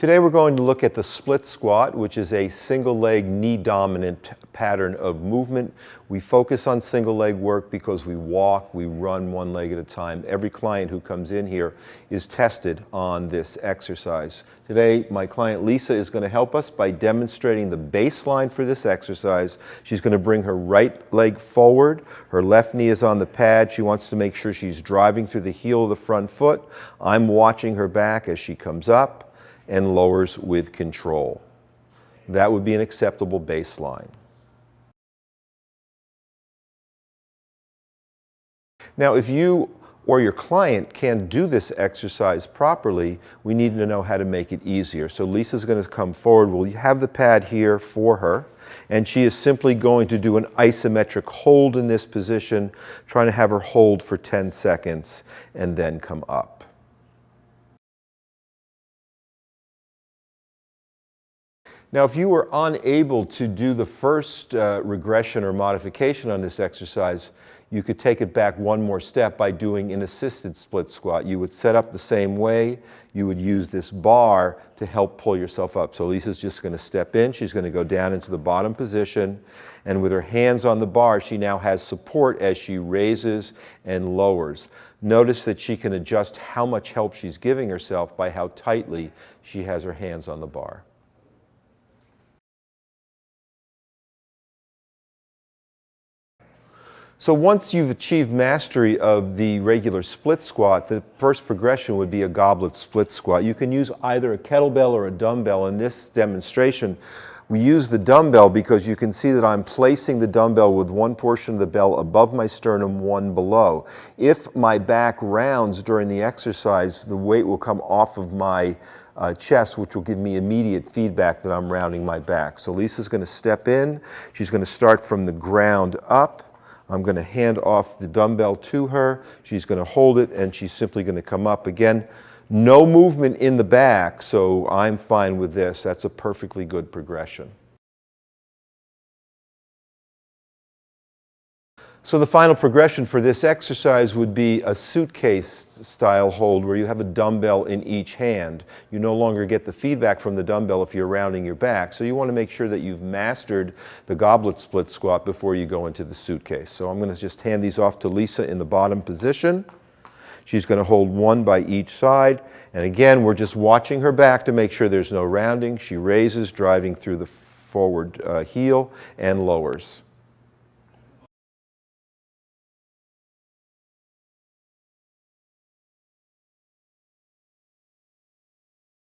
Today we're going to look at the split squat, which is a single leg knee dominant pattern of movement. We focus on single leg work because we walk, we run one leg at a time. Every client who comes in here is tested on this exercise. Today my client Lisa is going to help us by demonstrating the baseline for this exercise. She's going to bring her right leg forward, her left knee is on the pad. She wants to make sure she's driving through the heel of the front foot. I'm watching her back as she comes up and lowers with control. That would be an acceptable baseline. Now, if you or your client can't do this exercise properly, we need to know how to make it easier. So Lisa's going to come forward. We'll have the pad here for her, and she is simply going to do an isometric hold in this position, trying to have her hold for 10 seconds and then come up. Now, if you were unable to do the first regression or modification on this exercise, you could take it back one more step by doing an assisted split squat. You would set up the same way. You would use this bar to help pull yourself up. So Lisa's just going to step in. She's going to go down into the bottom position. And with her hands on the bar, she now has support as she raises and lowers. Notice that she can adjust how much help she's giving herself by how tightly she has her hands on the bar. So once you've achieved mastery of the regular split squat, the first progression would be a goblet split squat. You can use either a kettlebell or a dumbbell. In this demonstration, we use the dumbbell because you can see that I'm placing the dumbbell with one portion of the bell above my sternum, one below. If my back rounds during the exercise, the weight will come off of my chest, which will give me immediate feedback that I'm rounding my back. So Lisa's going to step in. She's going to start from the ground up. I'm going to hand off the dumbbell to her. She's going to hold it, and she's simply going to come up. Again, no movement in the back, so I'm fine with this. That's a perfectly good progression. So the final progression for this exercise would be a suitcase style hold where you have a dumbbell in each hand. You no longer get the feedback from the dumbbell if you're rounding your back. So you want to make sure that you've mastered the goblet split squat before you go into the suitcase. So I'm going to just hand these off to Lisa in the bottom position. She's going to hold one by each side. And again, we're just watching her back to make sure there's no rounding. She raises, driving through the forward heel, and lowers.